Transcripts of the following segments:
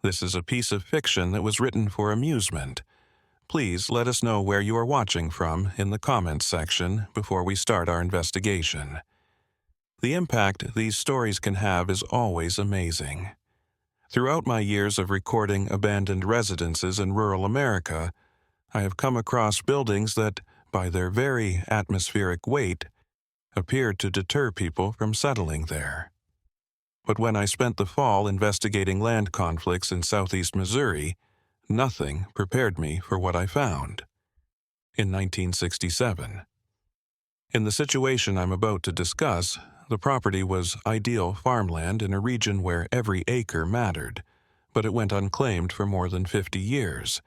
This is a piece of fiction that was written for amusement. Please let us know where you are watching from in the comments section before we start our investigation. The impact these stories can have is always amazing. Throughout my years of recording abandoned residences in rural America, I have come across buildings that, by their very atmospheric weight, appeared to deter people from settling there. But when I spent the fall investigating land conflicts in southeast Missouri, nothing prepared me for what I found. In 1967. In the situation I'm about to discuss, the property was ideal farmland in a region where every acre mattered, but it went unclaimed for more than 50 years.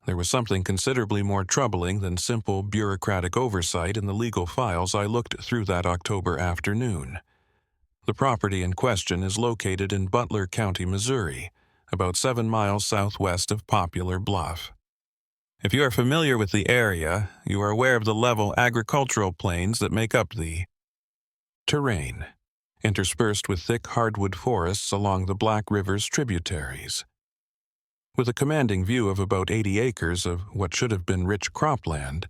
There was something considerably more troubling than simple bureaucratic oversight in the legal files I looked through that October afternoon. The property in question is located in Butler County, Missouri, about 7 miles southwest of Poplar Bluff. If you are familiar with the area, you are aware of the level agricultural plains that make up the terrain, interspersed with thick hardwood forests along the Black River's tributaries. With a commanding view of about 80 acres of what should have been rich cropland,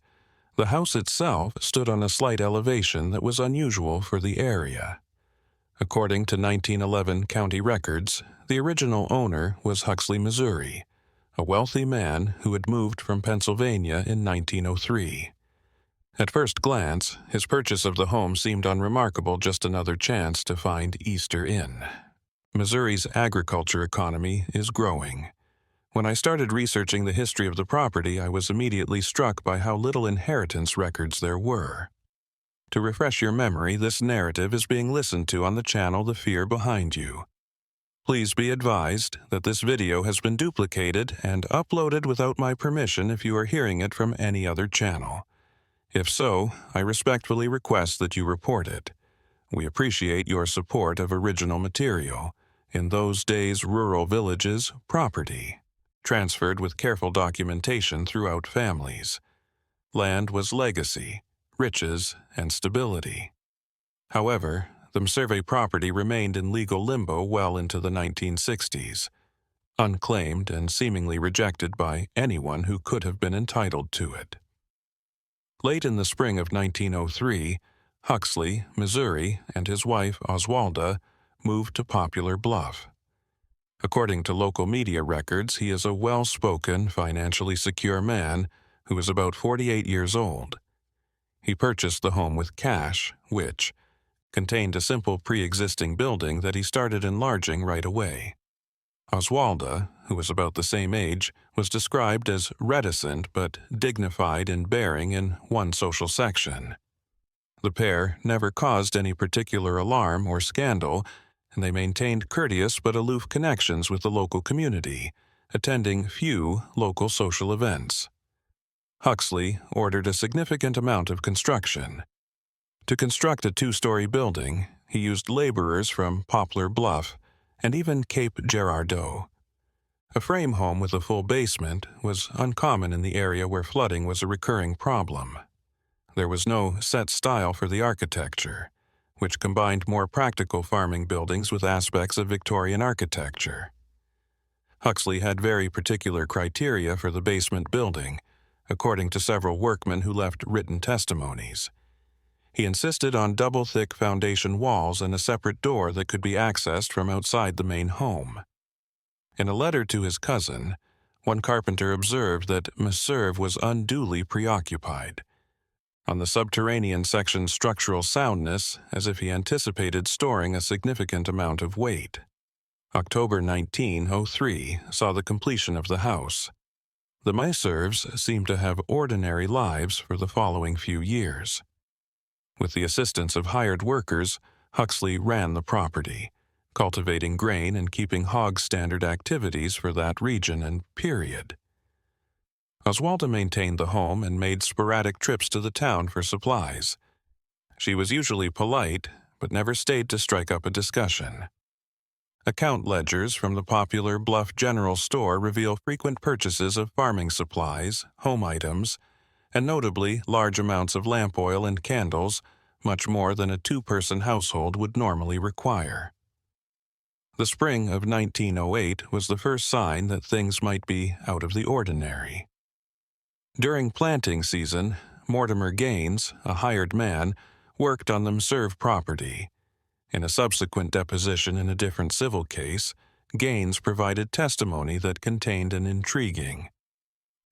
the house itself stood on a slight elevation that was unusual for the area. According to 1911 county records, the original owner was Huxley, Missouri, a wealthy man who had moved from Pennsylvania in 1903. At first glance, his purchase of the home seemed unremarkable, just another chance to find Easter in. Missouri's agriculture economy is growing. When I started researching the history of the property, I was immediately struck by how little inheritance records there were. To refresh your memory, this narrative is being listened to on the channel The Fear Behind You. Please be advised that this video has been duplicated and uploaded without my permission if you are hearing it from any other channel. If so, I respectfully request that you report it. We appreciate your support of original material, in those days rural villages, property, transferred with careful documentation throughout families. Land was legacy, riches, and stability. However, the survey property remained in legal limbo well into the 1960s, unclaimed and seemingly rejected by anyone who could have been entitled to it. Late in the spring of 1903, Huxley, Missouri, and his wife Oswalda moved to Poplar Bluff. According to local media records, he is a well-spoken, financially secure man who is about 48 years old. He purchased the home with cash, which contained a simple pre-existing building that he started enlarging right away. Oswalda, who was about the same age, was described as reticent but dignified in bearing in one social section. The pair never caused any particular alarm or scandal, and they maintained courteous but aloof connections with the local community, attending few local social events. Huxley ordered a significant amount of construction. To construct a 2-story building, he used laborers from Poplar Bluff and even Cape Girardeau. A frame home with a full basement was uncommon in the area where flooding was a recurring problem. There was no set style for the architecture, which combined more practical farming buildings with aspects of Victorian architecture. Huxley had very particular criteria for the basement building, according to several workmen who left written testimonies. He insisted on double-thick foundation walls and a separate door that could be accessed from outside the main home. In a letter to his cousin, one carpenter observed that Monsieur was unduly preoccupied. On the subterranean section's structural soundness, as if he anticipated storing a significant amount of weight. October 1903 saw the completion of the house. The Messieurs seemed to have ordinary lives for the following few years. With the assistance of hired workers, Huxley ran the property, cultivating grain and keeping hog standard activities for that region and period. Oswalda maintained the home and made sporadic trips to the town for supplies. She was usually polite, but never stayed to strike up a discussion. Account ledgers from the Poplar Bluff General Store reveal frequent purchases of farming supplies, home items, and notably large amounts of lamp oil and candles, much more than a 2-person household would normally require. The spring of 1908 was the first sign that things might be out of the ordinary. During planting season, Mortimer Gaines, a hired man, worked on the Meserve property. In a subsequent deposition in a different civil case, Gaines provided testimony that contained an intriguing.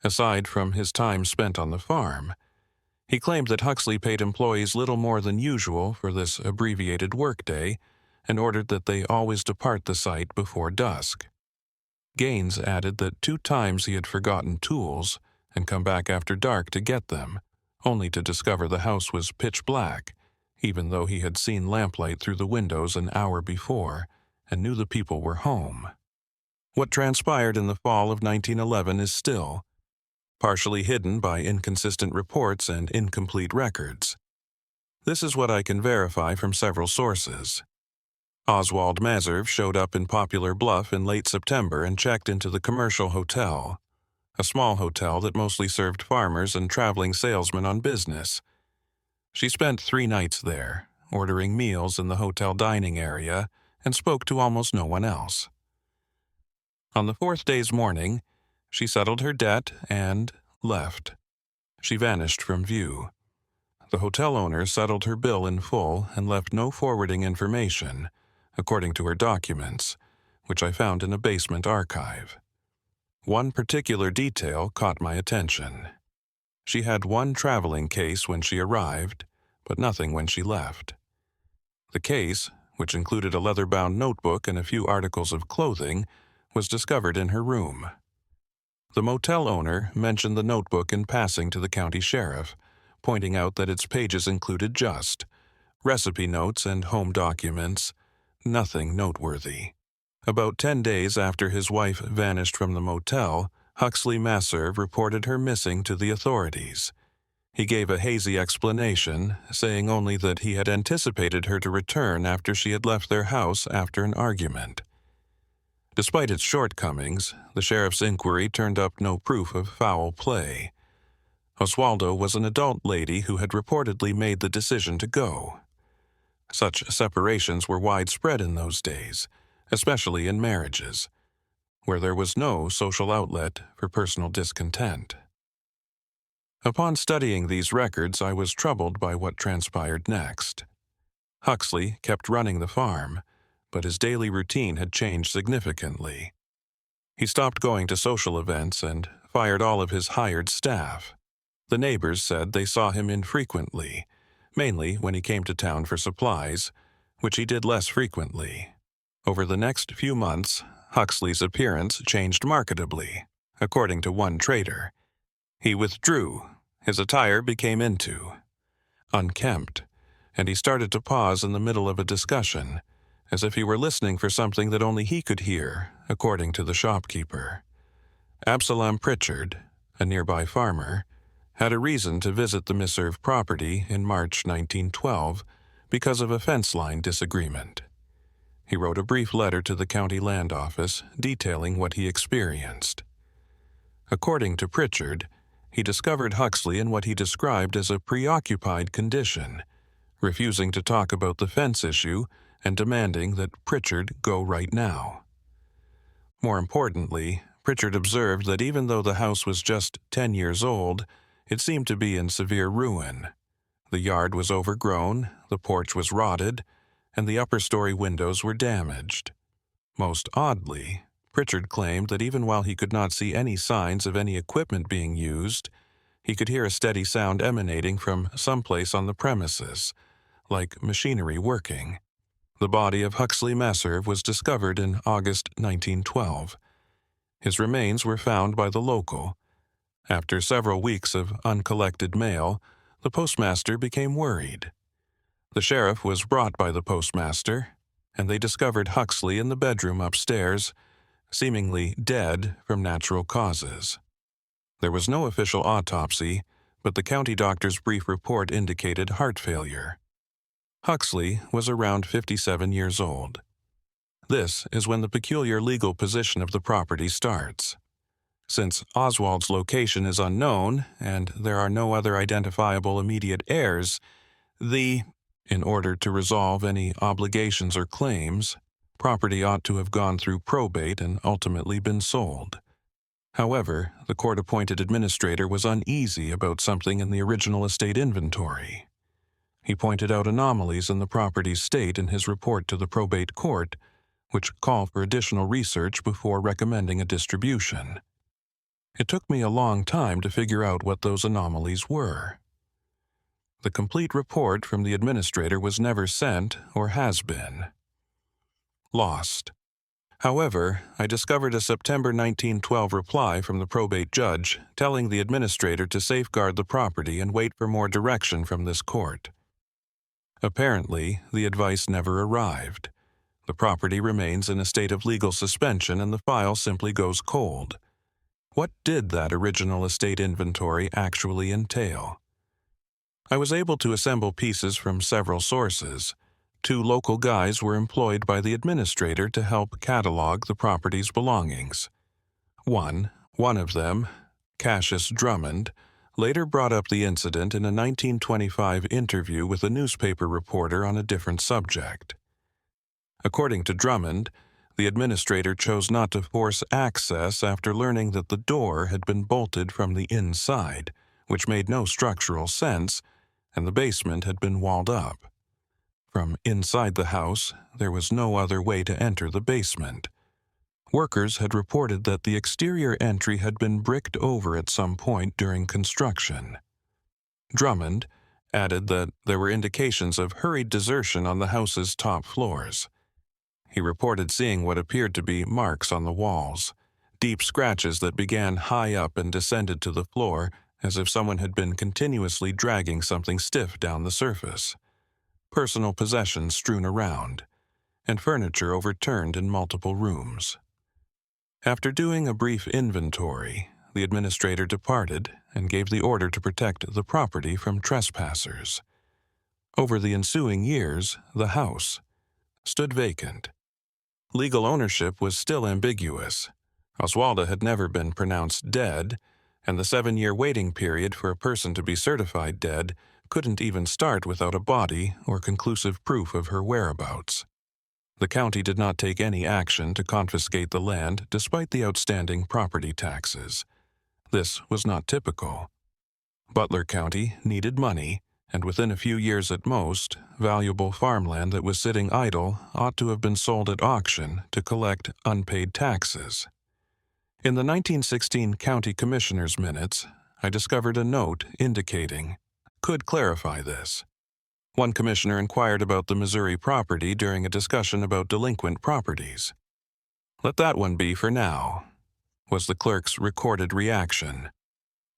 Aside from his time spent on the farm, he claimed that Huxley paid employees little more than usual for this abbreviated workday and ordered that they always depart the site before dusk. Gaines added that 2 times he had forgotten tools and come back after dark to get them, only to discover the house was pitch black, even though he had seen lamplight through the windows an hour before and knew the people were home. What transpired in the fall of 1911 is still partially hidden by inconsistent reports and incomplete records. This is what I can verify from several sources. Oswald Meserve showed up in Poplar Bluff in late September and checked into the Commercial Hotel, a small hotel that mostly served farmers and traveling salesmen on business. She spent 3 nights there, ordering meals in the hotel dining area, and spoke to almost no one else. On the 4th day's morning, she settled her debt and left. She vanished from view. The hotel owner settled her bill in full and left no forwarding information, according to her documents, which I found in a basement archive. One particular detail caught my attention. She had 1 traveling case when she arrived, but nothing when she left. The case, which included a leather-bound notebook and a few articles of clothing, was discovered in her room. The motel owner mentioned the notebook in passing to the county sheriff, pointing out that its pages included just recipe notes and home documents, nothing noteworthy. About 10 days after his wife vanished from the motel, Huxley Meserve reported her missing to the authorities. He gave a hazy explanation, saying only that he had anticipated her to return after she had left their house after an argument. Despite its shortcomings, the sheriff's inquiry turned up no proof of foul play. Oswaldo was an adult lady who had reportedly made the decision to go. Such separations were widespread in those days, especially in marriages, where there was no social outlet for personal discontent. Upon studying these records, I was troubled by what transpired next. Huxley kept running the farm, but his daily routine had changed significantly. He stopped going to social events and fired all of his hired staff. The neighbors said they saw him infrequently, mainly when he came to town for supplies, which he did less frequently. Over the next few months, Huxley's appearance changed markedly, according to one trader. He withdrew, his attire became unkempt, and he started to pause in the middle of a discussion, as if he were listening for something that only he could hear, according to the shopkeeper. Absalom Pritchard, a nearby farmer, had a reason to visit the Meserve property in March 1912 because of a fence line disagreement. He wrote a brief letter to the county land office detailing what he experienced. According to Pritchard, he discovered Huxley in what he described as a preoccupied condition, refusing to talk about the fence issue and demanding that Pritchard go right now. More importantly, Pritchard observed that even though the house was just 10 years old, it seemed to be in severe ruin. The yard was overgrown, the porch was rotted, and the upper-story windows were damaged. Most oddly, Pritchard claimed that even while he could not see any signs of any equipment being used, he could hear a steady sound emanating from someplace on the premises, like machinery working. The body of Huxley Meserve was discovered in August 1912. His remains were found by the local. After several weeks of uncollected mail, the postmaster became worried. The sheriff was brought by the postmaster, and they discovered Huxley in the bedroom upstairs, seemingly dead from natural causes. There was no official autopsy, but the county doctor's brief report indicated heart failure. Huxley was around 57 years old. This is when the peculiar legal position of the property starts. Since Oswald's location is unknown and there are no other identifiable immediate heirs, in order to resolve any obligations or claims, property ought to have gone through probate and ultimately been sold. However, the court-appointed administrator was uneasy about something in the original estate inventory. He pointed out anomalies in the property's state in his report to the probate court, which called for additional research before recommending a distribution. It took me a long time to figure out what those anomalies were. The complete report from the administrator was never sent or has been. Lost. However, I discovered a September 1912 reply from the probate judge telling the administrator to safeguard the property and wait for more direction from this court. Apparently, the advice never arrived. The property remains in a state of legal suspension and the file simply goes cold. What did that original estate inventory actually entail? I was able to assemble pieces from several sources. 2 local guys were employed by the administrator to help catalog the property's belongings. One of them, Cassius Drummond, later brought up the incident in a 1925 interview with a newspaper reporter on a different subject. According to Drummond, the administrator chose not to force access after learning that the door had been bolted from the inside, which made no structural sense, and the basement had been walled up. From inside the house, there was no other way to enter the basement. Workers had reported that the exterior entry had been bricked over at some point during construction. Drummond added that there were indications of hurried desertion on the house's top floors. He reported seeing what appeared to be marks on the walls, deep scratches that began high up and descended to the floor as if someone had been continuously dragging something stiff down the surface. Personal possessions strewn around, and furniture overturned in multiple rooms. After doing a brief inventory, the administrator departed and gave the order to protect the property from trespassers. Over the ensuing years, the house stood vacant. Legal ownership was still ambiguous. Oswalda had never been pronounced dead, and the 7-year waiting period for a person to be certified dead couldn't even start without a body or conclusive proof of her whereabouts. The county did not take any action to confiscate the land despite the outstanding property taxes. This was not typical. Butler County needed money, and within a few years at most, valuable farmland that was sitting idle ought to have been sold at auction to collect unpaid taxes. In the 1916 County Commissioner's minutes, I discovered a note indicating could clarify this. One commissioner inquired about the Missouri property during a discussion about delinquent properties. "Let that one be for now," was the clerk's recorded reaction.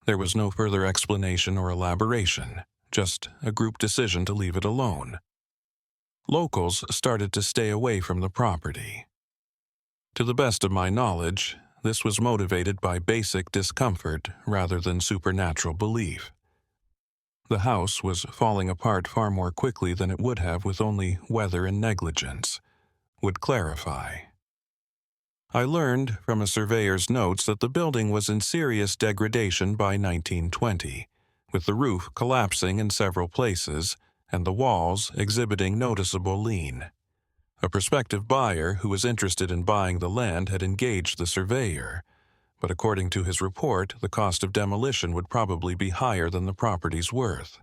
There was no further explanation or elaboration, just a group decision to leave it alone. Locals started to stay away from the property. To the best of my knowledge, this was motivated by basic discomfort rather than supernatural belief. The house was falling apart far more quickly than it would have with only weather and negligence. Would clarify. I learned from a surveyor's notes that the building was in serious degradation by 1920, with the roof collapsing in several places and the walls exhibiting noticeable lean. A prospective buyer who was interested in buying the land had engaged the surveyor, but according to his report, the cost of demolition would probably be higher than the property's worth.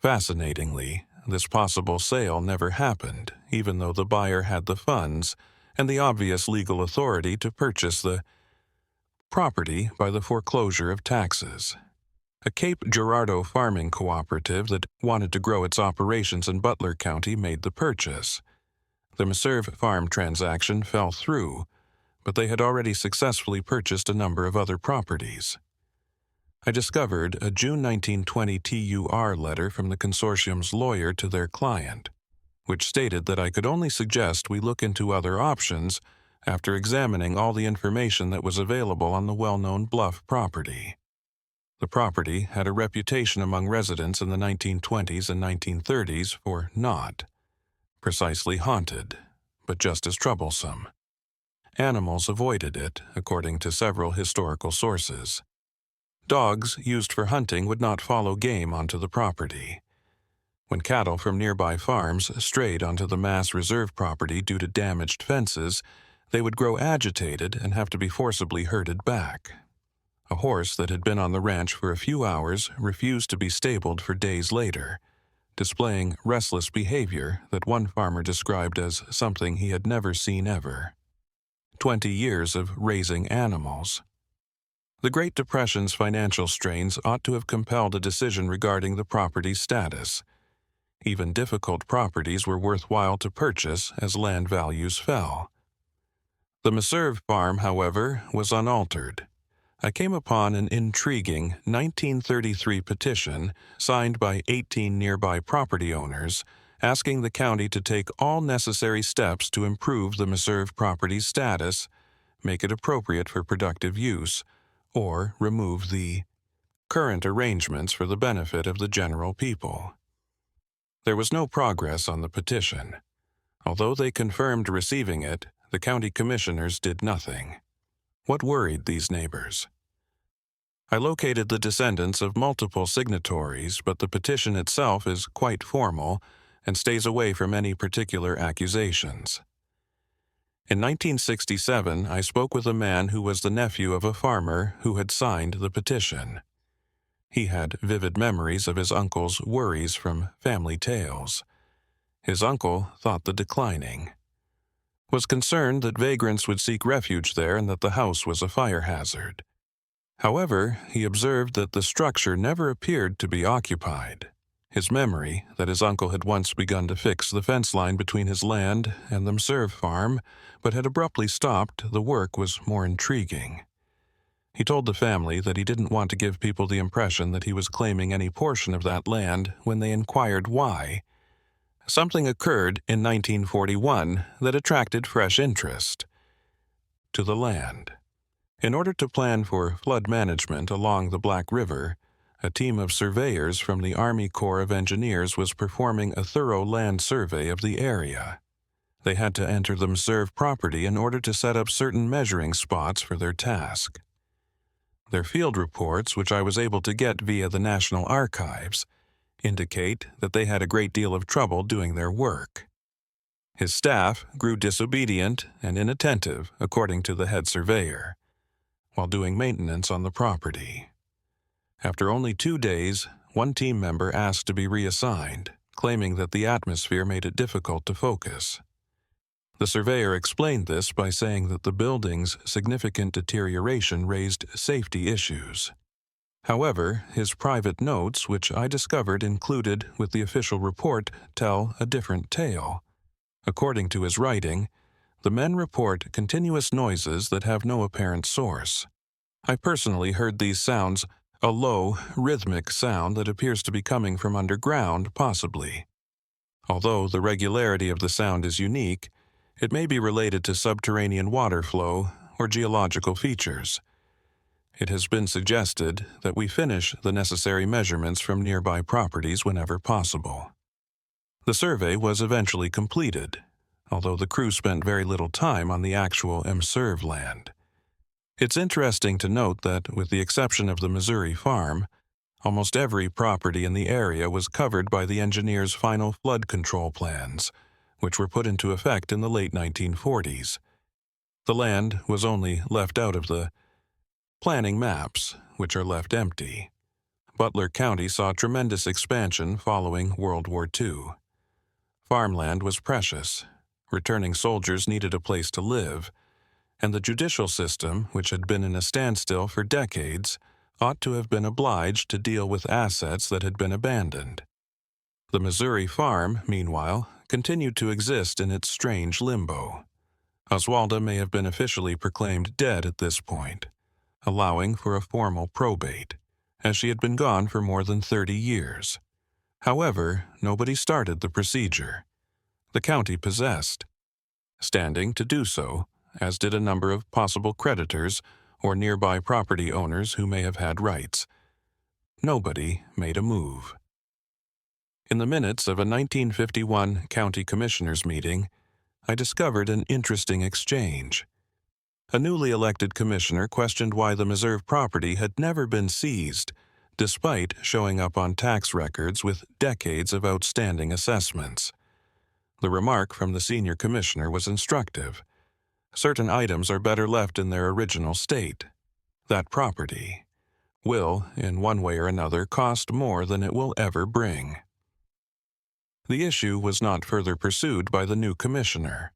Fascinatingly, this possible sale never happened, even though the buyer had the funds and the obvious legal authority to purchase the property by the foreclosure of taxes. A Cape Girardeau farming cooperative that wanted to grow its operations in Butler County made the purchase. The Meserve farm transaction fell through, but they had already successfully purchased a number of other properties. I discovered a June 1920 TUR letter from the consortium's lawyer to their client, which stated that I could only suggest we look into other options after examining all the information that was available on the well-known Bluff property. The property had a reputation among residents in the 1920s and 1930s for not precisely haunted, but just as troublesome. Animals avoided it, according to several historical sources. Dogs used for hunting would not follow game onto the property. When cattle from nearby farms strayed onto the mass reserve property due to damaged fences, they would grow agitated and have to be forcibly herded back. A horse that had been on the ranch for a few hours refused to be stabled for days later, displaying restless behavior that one farmer described as something he had never seen ever. 20 years of raising animals. The Great Depression's financial strains ought to have compelled a decision regarding the property's status. Even difficult properties were worthwhile to purchase as land values fell. The Meserve farm, however, was unaltered. I came upon an intriguing 1933 petition signed by 18 nearby property owners asking the county to take all necessary steps to improve the Meserve property's status, make it appropriate for productive use, or remove the current arrangements for the benefit of the general people. There was no progress on the petition. Although they confirmed receiving it, the county commissioners did nothing. What worried these neighbors? I located the descendants of multiple signatories, but the petition itself is quite formal and stays away from any particular accusations. In 1967, I spoke with a man who was the nephew of a farmer who had signed the petition. He had vivid memories of his uncle's worries from family tales. His uncle thought the declining, was concerned that vagrants would seek refuge there and that the house was a fire hazard. However, he observed that the structure never appeared to be occupied. His memory that his uncle had once begun to fix the fence line between his land and the Meserve farm, but had abruptly stopped the work, was more intriguing. He told the family that he didn't want to give people the impression that he was claiming any portion of that land when they inquired why. Something occurred in 1941 that attracted fresh interest to the land. In order to plan for flood management along the Black River, a team of surveyors from the Army Corps of Engineers was performing a thorough land survey of the area. They had to enter the Meserve property in order to set up certain measuring spots for their task. Their field reports, which I was able to get via the National Archives, indicate that they had a great deal of trouble doing their work. His staff grew disobedient and inattentive, according to the head surveyor, while doing maintenance on the property. After only 2 days, one team member asked to be reassigned, claiming that the atmosphere made it difficult to focus. The surveyor explained this by saying that the building's significant deterioration raised safety issues. However, his private notes, which I discovered included with the official report, tell a different tale. According to his writing, the men report continuous noises that have no apparent source. I personally heard these sounds, a low, rhythmic sound that appears to be coming from underground, possibly. Although the regularity of the sound is unique, it may be related to subterranean water flow or geological features. It has been suggested that we finish the necessary measurements from nearby properties whenever possible. The survey was eventually completed, although the crew spent very little time on the actual Meserve land. It's interesting to note that, with the exception of the Missouri farm, almost every property in the area was covered by the engineers' final flood control plans, which were put into effect in the late 1940s. The land was only left out of the planning maps, which are left empty. Butler County saw tremendous expansion following World War II. Farmland was precious. Returning soldiers needed a place to live, and the judicial system, which had been in a standstill for decades, ought to have been obliged to deal with assets that had been abandoned. The Missouri farm, meanwhile, continued to exist in its strange limbo. Oswalda may have been officially proclaimed dead at this point, allowing for a formal probate, as she had been gone for more than 30 years. However, nobody started the procedure. The county possessed, standing to do so, as did a number of possible creditors or nearby property owners who may have had rights. Nobody made a move. In the minutes of a 1951 county commissioners' meeting, I discovered an interesting exchange. A newly elected commissioner questioned why the Meserve property had never been seized, despite showing up on tax records with decades of outstanding assessments. The remark from the senior commissioner was instructive. Certain items are better left in their original state. That property will, in one way or another, cost more than it will ever bring. The issue was not further pursued by the new commissioner.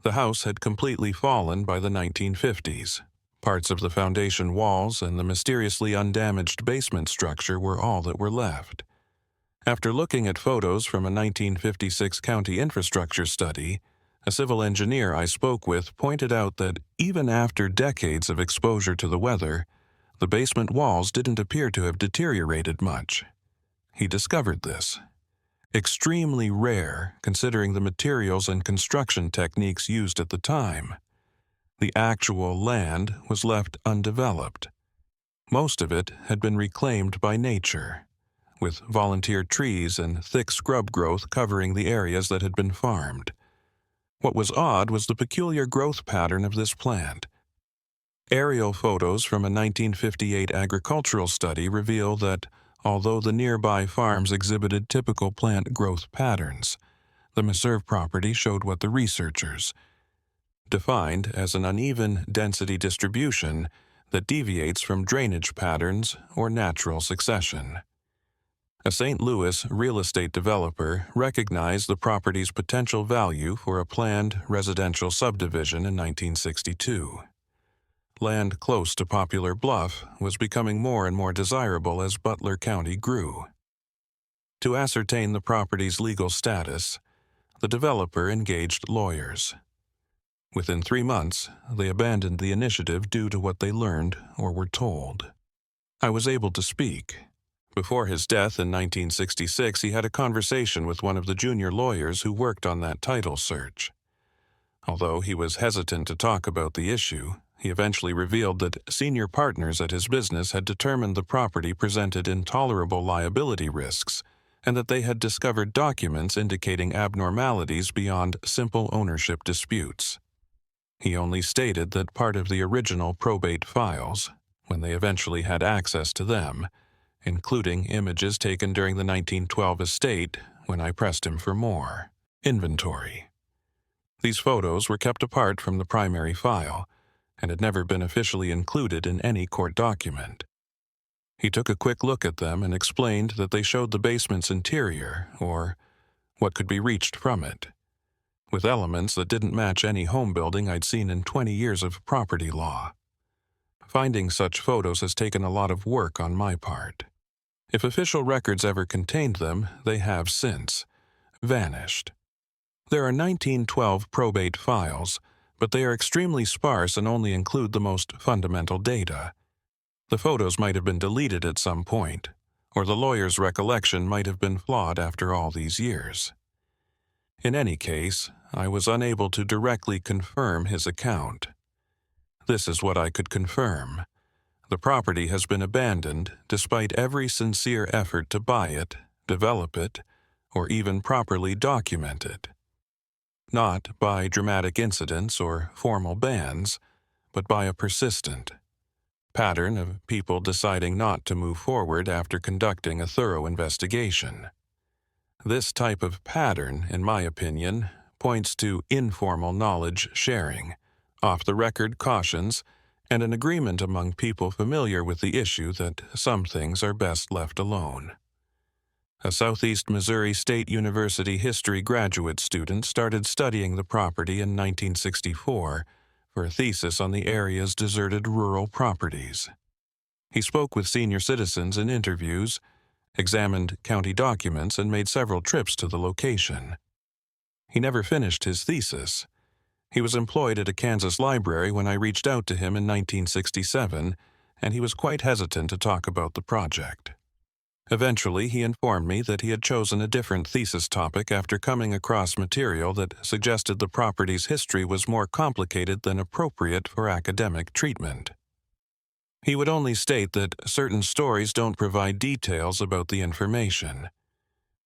The house had completely fallen by the 1950s. Parts of the foundation walls and the mysteriously undamaged basement structure were all that were left. After looking at photos from a 1956 county infrastructure study, a civil engineer I spoke with pointed out that even after decades of exposure to the weather, the basement walls didn't appear to have deteriorated much. He discovered this. Extremely rare considering the materials and construction techniques used at the time. The actual land was left undeveloped. Most of it had been reclaimed by nature, with volunteer trees and thick scrub growth covering the areas that had been farmed. What was odd was the peculiar growth pattern of this plant. Aerial photos from a 1958 agricultural study reveal that, although the nearby farms exhibited typical plant growth patterns, the Meserve property showed what the researchers defined as an uneven density distribution that deviates from drainage patterns or natural succession. A St. Louis real estate developer recognized the property's potential value for a planned residential subdivision in 1962. Land close to Poplar Bluff was becoming more and more desirable as Butler County grew. To ascertain the property's legal status, the developer engaged lawyers. Within 3 months, they abandoned the initiative due to what they learned or were told. I was able to speak. Before his death in 1966, he had a conversation with one of the junior lawyers who worked on that title search. Although he was hesitant to talk about the issue, he eventually revealed that senior partners at his business had determined the property presented intolerable liability risks and that they had discovered documents indicating abnormalities beyond simple ownership disputes. He only stated that part of the original probate files, when they eventually had access to them, including images taken during the 1912 estate when I pressed him for more inventory. These photos were kept apart from the primary file and had never been officially included in any court document. He took a quick look at them and explained that they showed the basement's interior, or what could be reached from it, with elements that didn't match any home building I'd seen in 20 years of property law. Finding such photos has taken a lot of work on my part. If official records ever contained them, they have since vanished. There are 1912 probate files, but they are extremely sparse and only include the most fundamental data. The photos might have been deleted at some point, or the lawyer's recollection might have been flawed after all these years. In any case, I was unable to directly confirm his account. This is what I could confirm. The property has been abandoned despite every sincere effort to buy it, develop it, or even properly document it. Not by dramatic incidents or formal bans, but by a persistent pattern of people deciding not to move forward after conducting a thorough investigation. This type of pattern, in my opinion, points to informal knowledge sharing, off-the-record cautions, and an agreement among people familiar with the issue that some things are best left alone. A Southeast Missouri State University history graduate student started studying the property in 1964 for a thesis on the area's deserted rural properties. He spoke with senior citizens in interviews, examined county documents, and made several trips to the location. He never finished his thesis. He was employed at a Kansas library when I reached out to him in 1967, and he was quite hesitant to talk about the project. Eventually, he informed me that he had chosen a different thesis topic after coming across material that suggested the property's history was more complicated than appropriate for academic treatment. He would only state that certain stories don't provide details about the information.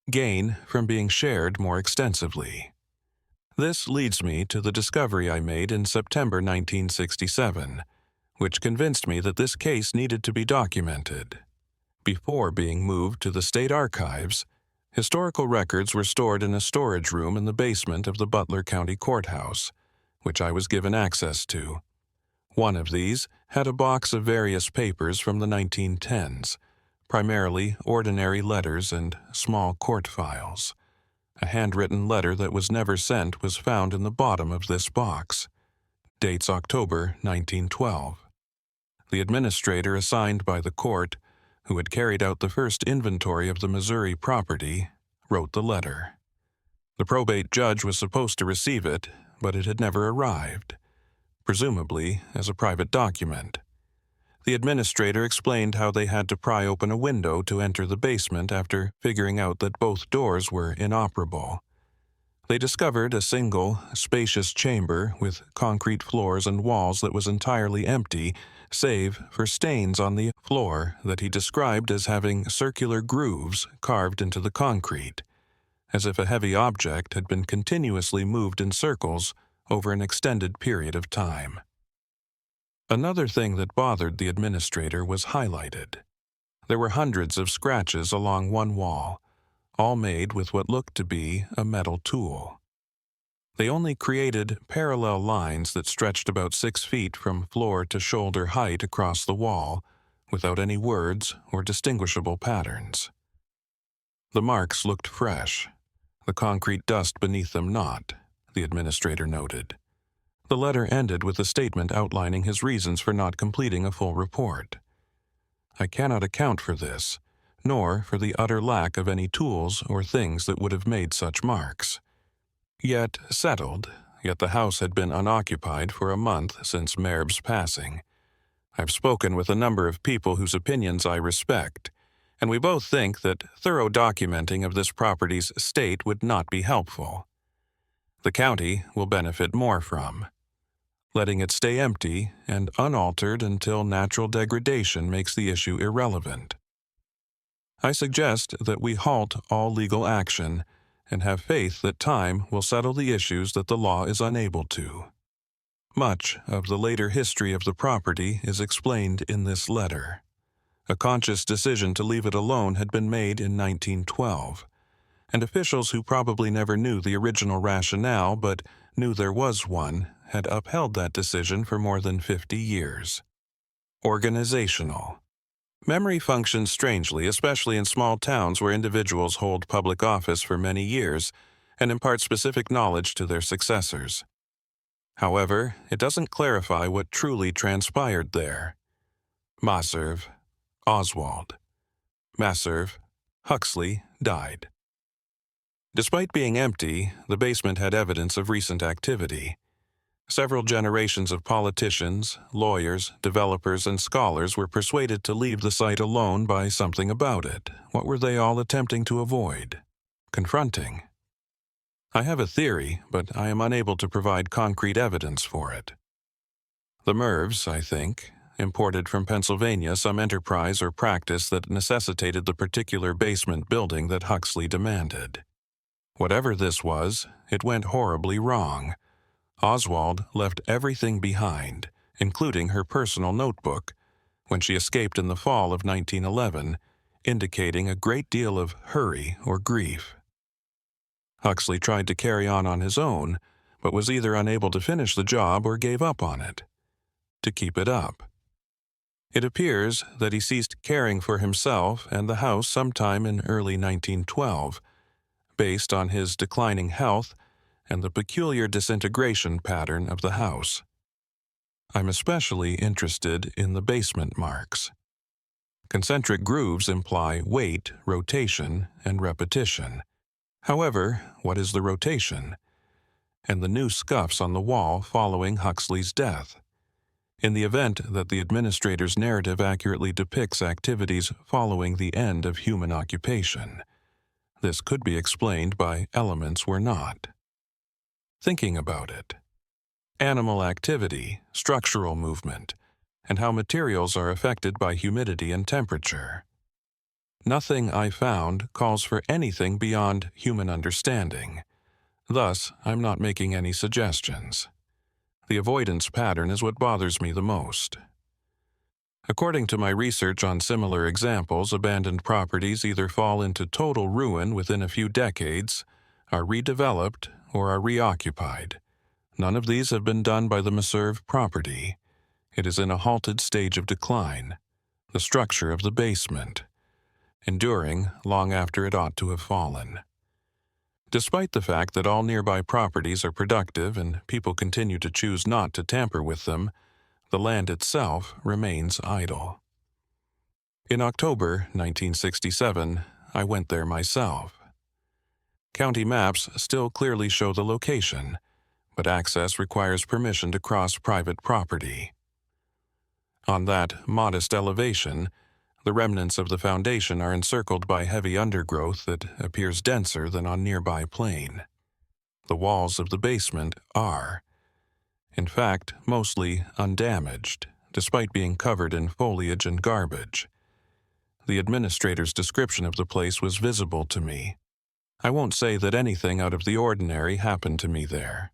Gain from being shared more extensively. This leads me to the discovery I made in September 1967, which convinced me that this case needed to be documented. Before being moved to the state archives, historical records were stored in a storage room in the basement of the Butler County Courthouse, which I was given access to. One of these had a box of various papers from the 1910s, primarily ordinary letters and small court files. A handwritten letter that was never sent was found in the bottom of this box. Dates October 1912. The administrator assigned by the court, who had carried out the first inventory of the Missouri property, wrote the letter. The probate judge was supposed to receive it, but it had never arrived, presumably as a private document. The administrator explained how they had to pry open a window to enter the basement after figuring out that both doors were inoperable. They discovered a single, spacious chamber with concrete floors and walls that was entirely empty, save for stains on the floor that he described as having circular grooves carved into the concrete, as if a heavy object had been continuously moved in circles over an extended period of time. Another thing that bothered the administrator was highlighted. There were hundreds of scratches along one wall, all made with what looked to be a metal tool. They only created parallel lines that stretched about 6 feet from floor to shoulder height across the wall, without any words or distinguishable patterns. The marks looked fresh, the concrete dust beneath them not, the administrator noted. The letter ended with a statement outlining his reasons for not completing a full report. I cannot account for this, nor for the utter lack of any tools or things that would have made such marks. Yet the house had been unoccupied for a month since Merb's passing. I've spoken with a number of people whose opinions I respect, and we both think that thorough documenting of this property's state would not be helpful. The county will benefit more from letting it stay empty and unaltered until natural degradation makes the issue irrelevant. I suggest that we halt all legal action and have faith that time will settle the issues that the law is unable to. Much of the later history of the property is explained in this letter. A conscious decision to leave it alone had been made in 1912, and officials who probably never knew the original rationale but knew there was one had upheld that decision for more than 50 years. Organizational. Memory functions strangely, especially in small towns where individuals hold public office for many years and impart specific knowledge to their successors. However, it doesn't clarify what truly transpired there. Maserv, Oswald. Maserv, Huxley, died. Despite being empty, the basement had evidence of recent activity. Several generations of politicians, lawyers, developers, and scholars were persuaded to leave the site alone by something about it. What were they all attempting to avoid? Confronting. I have a theory, but I am unable to provide concrete evidence for it. The Mervs, I think, imported from Pennsylvania some enterprise or practice that necessitated the particular basement building that Huxley demanded. Whatever this was, it went horribly wrong. Oswald left everything behind, including her personal notebook, when she escaped in the fall of 1911, indicating a great deal of hurry or grief. Huxley tried to carry on his own, but was either unable to finish the job or gave up on it. To keep it up. It appears that he ceased caring for himself and the house sometime in early 1912, based on his declining health and the peculiar disintegration pattern of the house. I'm especially interested in the basement marks. Concentric grooves imply weight, rotation, and repetition. However, what is the rotation? And the new scuffs on the wall following Huxley's death. In the event that the administrator's narrative accurately depicts activities following the end of human occupation, this could be explained by elements we're not. Thinking about it. Animal activity, structural movement, and how materials are affected by humidity and temperature. Nothing I found calls for anything beyond human understanding. Thus, I'm not making any suggestions. The avoidance pattern is what bothers me the most. According to my research on similar examples, abandoned properties either fall into total ruin within a few decades, are redeveloped, or are reoccupied. None of these have been done by the Meserve property. It is in a halted stage of decline, the structure of the basement, enduring long after it ought to have fallen. Despite the fact that all nearby properties are productive and people continue to choose not to tamper with them, the land itself remains idle. In October 1967, I went there myself. County maps still clearly show the location, but access requires permission to cross private property. On that modest elevation, the remnants of the foundation are encircled by heavy undergrowth that appears denser than on nearby plain. The walls of the basement are, in fact, mostly undamaged, despite being covered in foliage and garbage. The administrator's description of the place was visible to me. I won't say that anything out of the ordinary happened to me there.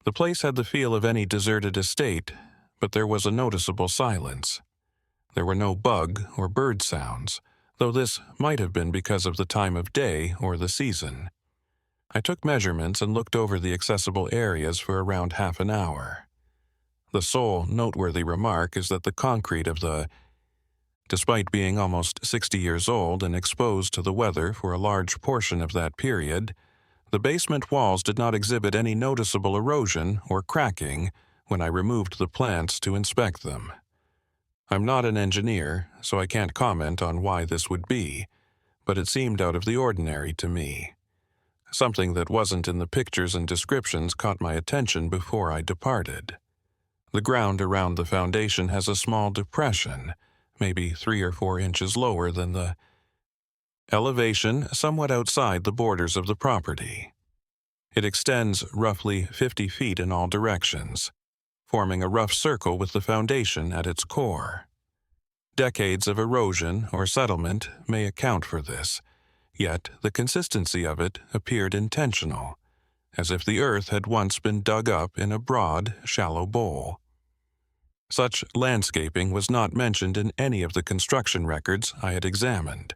The place had the feel of any deserted estate, but there was a noticeable silence. There were no bug or bird sounds, though this might have been because of the time of day or the season. I took measurements and looked over the accessible areas for around half an hour. The sole noteworthy remark is that the concrete of despite being almost 60 years old and exposed to the weather for a large portion of that period, the basement walls did not exhibit any noticeable erosion or cracking when I removed the plants to inspect them. I'm not an engineer, so I can't comment on why this would be, but it seemed out of the ordinary to me. Something that wasn't in the pictures and descriptions caught my attention before I departed. The ground around the foundation has a small depression, maybe 3 or 4 inches lower than the elevation, somewhat outside the borders of the property. It extends roughly 50 feet in all directions, forming a rough circle with the foundation at its core. Decades of erosion or settlement may account for this, yet the consistency of it appeared intentional, as if the earth had once been dug up in a broad, shallow bowl. Such landscaping was not mentioned in any of the construction records I had examined.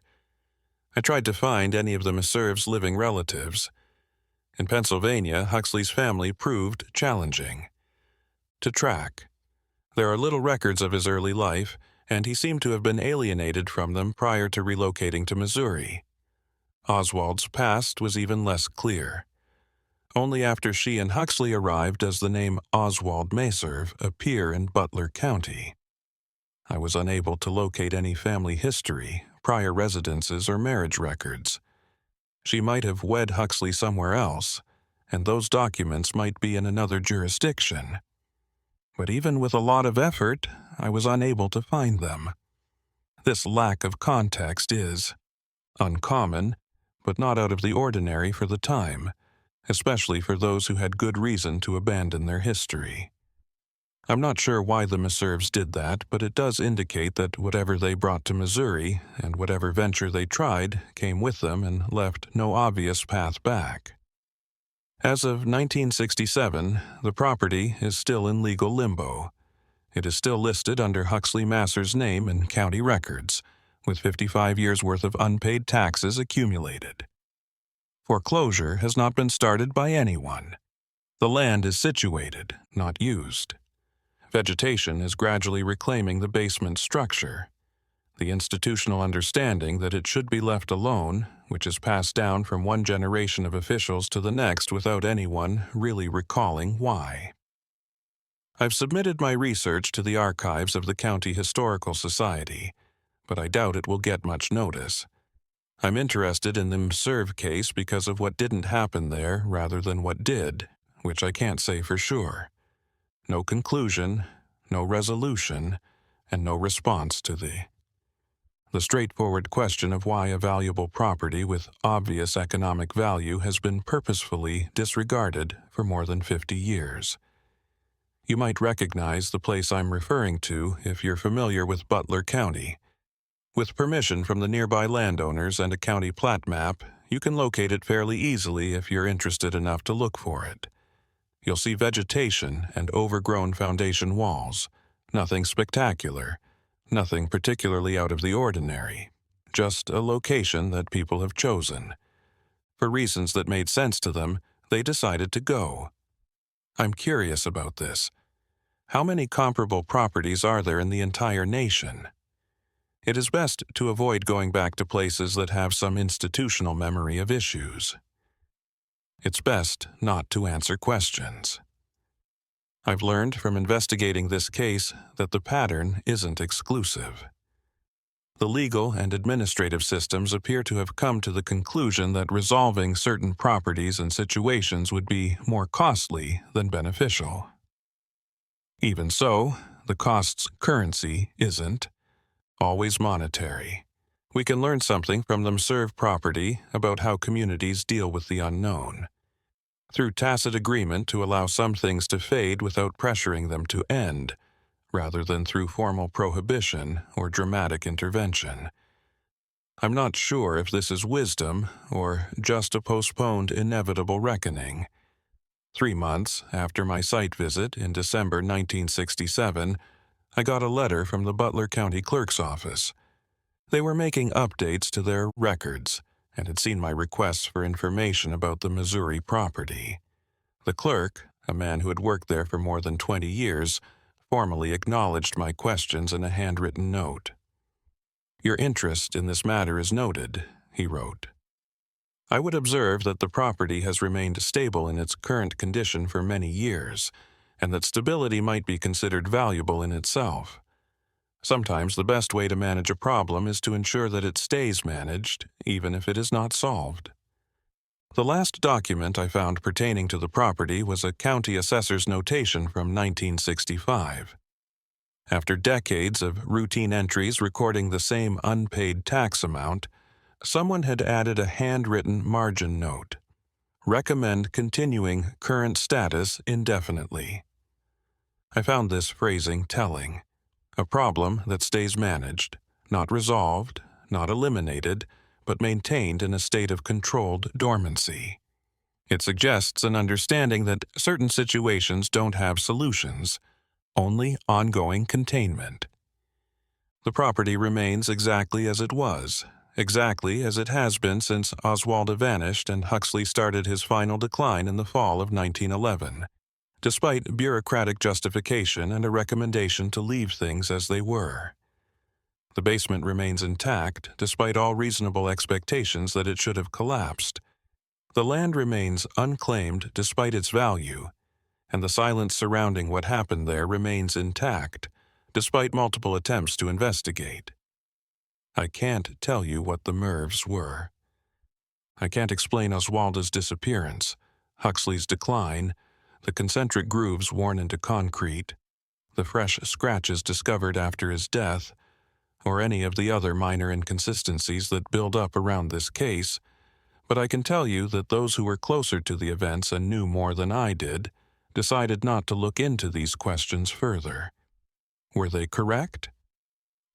I tried to find any of the Meserve's living relatives. In Pennsylvania, Huxley's family proved challenging to track. There are little records of his early life, and he seemed to have been alienated from them prior to relocating to Missouri. Oswald's past was even less clear. Only after she and Huxley arrived does the name Oswald Meserve appear in Butler County. I was unable to locate any family history, prior residences, or marriage records. She might have wed Huxley somewhere else, and those documents might be in another jurisdiction. But even with a lot of effort, I was unable to find them. This lack of context is uncommon, but not out of the ordinary for the time, especially for those who had good reason to abandon their history. I'm not sure why the Meserves did that, but it does indicate that whatever they brought to Missouri and whatever venture they tried came with them and left no obvious path back. As of 1967, the property is still in legal limbo. It is still listed under Huxley Masser's name in county records, with 55 years' worth of unpaid taxes accumulated. Foreclosure has not been started by anyone. The land is situated, not used. Vegetation is gradually reclaiming the basement structure. The institutional understanding that it should be left alone, which is passed down from one generation of officials to the next without anyone really recalling why. I've submitted my research to the archives of the County Historical Society, but I doubt it will get much notice. I'm interested in the Meserve case because of what didn't happen there rather than what did, which I can't say for sure. No conclusion, no resolution, and no response to the straightforward question of why a valuable property with obvious economic value has been purposefully disregarded for more than 50 years. You might recognize the place I'm referring to if you're familiar with Butler County. With permission from the nearby landowners and a county plat map, you can locate it fairly easily if you're interested enough to look for it. You'll see vegetation and overgrown foundation walls. Nothing spectacular, Nothing particularly out of the ordinary, just a location that people have chosen. For reasons that made sense to them, they decided to go. I'm curious about this. How many comparable properties are there in the entire nation? It is best to avoid going back to places that have some institutional memory of issues. It's best not to answer questions. I've learned from investigating this case that the pattern isn't exclusive. The legal and administrative systems appear to have come to the conclusion that resolving certain properties and situations would be more costly than beneficial. Even so, the cost's currency isn't always monetary. We can learn something from them serve property about how communities deal with the unknown. Through tacit agreement to allow some things to fade without pressuring them to end, rather than through formal prohibition or dramatic intervention. I'm not sure if this is wisdom or just a postponed inevitable reckoning. 3 months after my site visit in December 1967, I got a letter from the Butler County Clerk's office. They were making updates to their records and had seen my requests for information about the Missouri property. The clerk, a man who had worked there for more than 20 years, formally acknowledged my questions in a handwritten note. "Your interest in this matter is noted," he wrote. "I would observe that the property has remained stable in its current condition for many years, and that stability might be considered valuable in itself. Sometimes the best way to manage a problem is to ensure that it stays managed, even if it is not solved." The last document I found pertaining to the property was a county assessor's notation from 1965. After decades of routine entries recording the same unpaid tax amount, someone had added a handwritten margin note. "Recommend continuing current status indefinitely." I found this phrasing telling. A problem that stays managed, not resolved, not eliminated, but maintained in a state of controlled dormancy. It suggests an understanding that certain situations don't have solutions, only ongoing containment. The property remains exactly as it was, exactly as it has been since Oswalda vanished and Huxley started his final decline in the fall of 1911, despite bureaucratic justification and a recommendation to leave things as they were. The basement remains intact, despite all reasonable expectations that it should have collapsed. The land remains unclaimed despite its value, and the silence surrounding what happened there remains intact, despite multiple attempts to investigate. I can't tell you what the MIRVs were. I can't explain Oswalda's disappearance, Huxley's decline, the concentric grooves worn into concrete, the fresh scratches discovered after his death, or any of the other minor inconsistencies that build up around this case, but I can tell you that those who were closer to the events and knew more than I did decided not to look into these questions further. Were they correct?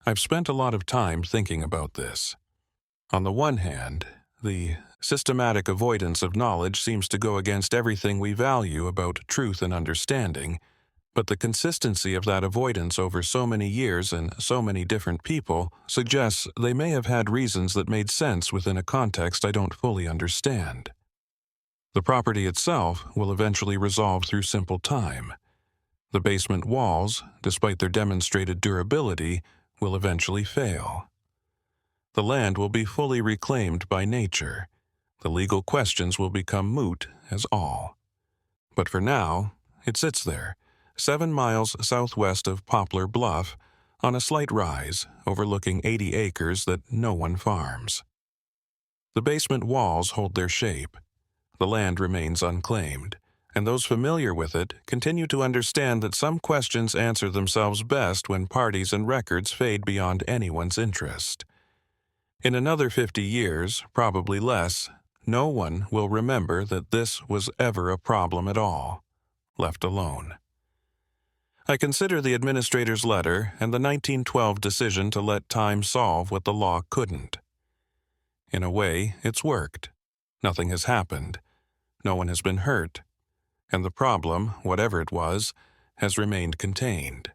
I've spent a lot of time thinking about this. On the one hand, the systematic avoidance of knowledge seems to go against everything we value about truth and understanding, but the consistency of that avoidance over so many years and so many different people suggests they may have had reasons that made sense within a context I don't fully understand. The property itself will eventually resolve through simple time. The basement walls, despite their demonstrated durability, will eventually fail. The land will be fully reclaimed by nature. The legal questions will become moot as all. But for now, it sits there, 7 miles southwest of Poplar Bluff, on a slight rise overlooking 80 acres that no one farms. The basement walls hold their shape. The land remains unclaimed, and those familiar with it continue to understand that some questions answer themselves best when parties and records fade beyond anyone's interest. In another 50 years, probably less, no one will remember that this was ever a problem at all, left alone. I consider the administrator's letter and the 1912 decision to let time solve what the law couldn't. In a way, it's worked. Nothing has happened. No one has been hurt. And the problem, whatever it was, has remained contained.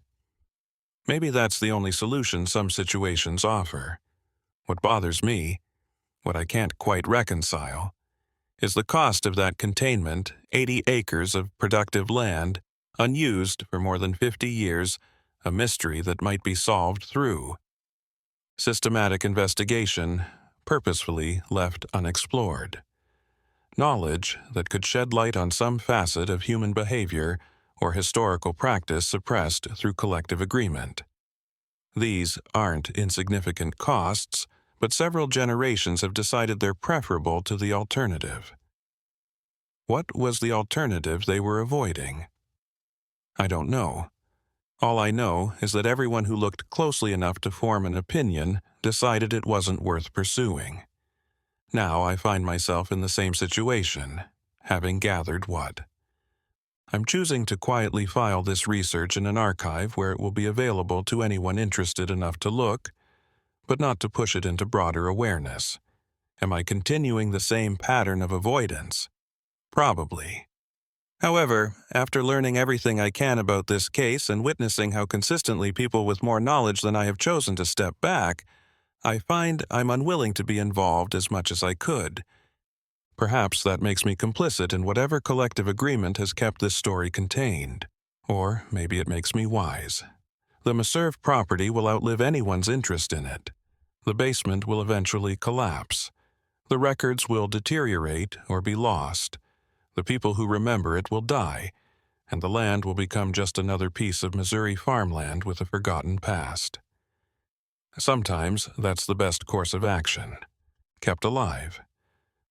Maybe that's the only solution some situations offer. What bothers me, what I can't quite reconcile, is the cost of that containment, 80 acres of productive land, unused for more than 50 years, a mystery that might be solved through systematic investigation, purposefully left unexplored. Knowledge that could shed light on some facet of human behavior or historical practice suppressed through collective agreement. These aren't insignificant costs, but several generations have decided they're preferable to the alternative. What was the alternative they were avoiding? I don't know. All I know is that everyone who looked closely enough to form an opinion decided it wasn't worth pursuing. Now I find myself in the same situation, having gathered what? I'm choosing to quietly file this research in an archive where it will be available to anyone interested enough to look, but not to push it into broader awareness. Am I continuing the same pattern of avoidance? Probably. However, after learning everything I can about this case and witnessing how consistently people with more knowledge than I have chosen to step back, I find I'm unwilling to be involved as much as I could. Perhaps that makes me complicit in whatever collective agreement has kept this story contained. Or maybe it makes me wise. The Meserve property will outlive anyone's interest in it. The basement will eventually collapse. The records will deteriorate or be lost. The people who remember it will die, and the land will become just another piece of Missouri farmland with a forgotten past. Sometimes that's the best course of action, kept alive.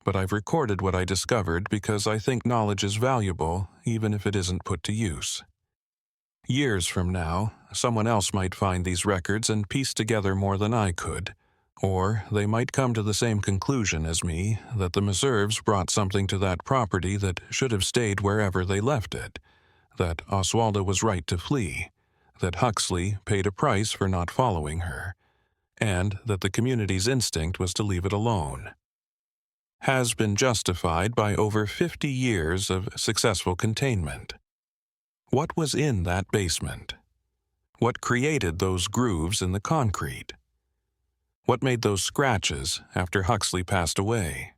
But I've recorded what I discovered because I think knowledge is valuable even if it isn't put to use. Years from now, someone else might find these records and piece together more than I could. Or they might come to the same conclusion as me, that the Meserves brought something to that property that should have stayed wherever they left it, that Oswalda was right to flee, that Huxley paid a price for not following her, and that the community's instinct was to leave it alone. Has been justified by over 50 years of successful containment. What was in that basement? What created those grooves in the concrete? What made those scratches after Huxley passed away?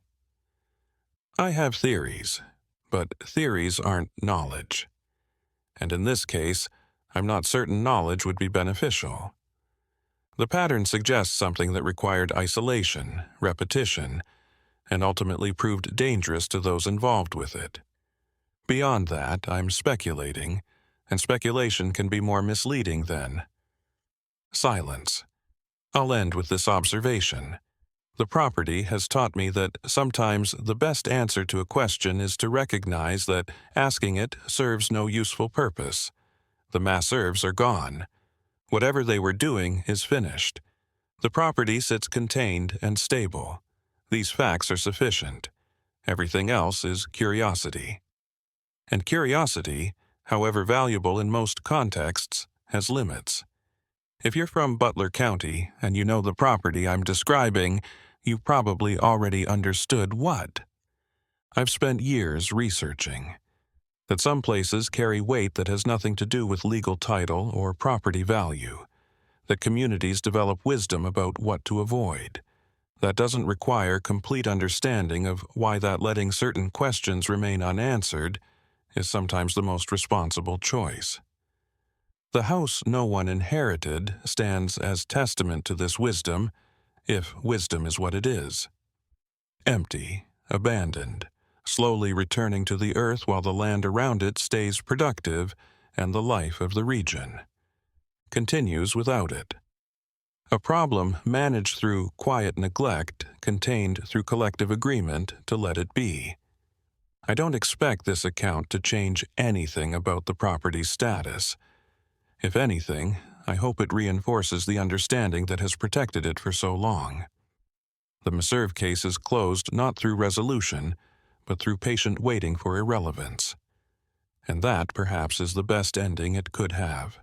I have theories, but theories aren't knowledge. And in this case, I'm not certain knowledge would be beneficial. The pattern suggests something that required isolation, repetition, and ultimately proved dangerous to those involved with it. Beyond that, I'm speculating, and speculation can be more misleading than silence. I'll end with this observation. The property has taught me that sometimes the best answer to a question is to recognize that asking it serves no useful purpose. The Meserves are gone. Whatever they were doing is finished. The property sits contained and stable. These facts are sufficient. Everything else is curiosity. And curiosity, however valuable in most contexts, has limits. If you're from Butler County and you know the property I'm describing, you probably already understood what. I've spent years researching that some places carry weight that has nothing to do with legal title or property value, that communities develop wisdom about what to avoid. That doesn't require complete understanding of why that letting certain questions remain unanswered is sometimes the most responsible choice. The house no one inherited stands as testament to this wisdom, if wisdom is what it is. Empty, abandoned, slowly returning to the earth while the land around it stays productive and the life of the region continues without it. A problem managed through quiet neglect, contained through collective agreement to let it be. I don't expect this account to change anything about the property's status. If anything, I hope it reinforces the understanding that has protected it for so long. The Meserve case is closed not through resolution, but through patient waiting for irrelevance. And that, perhaps, is the best ending it could have.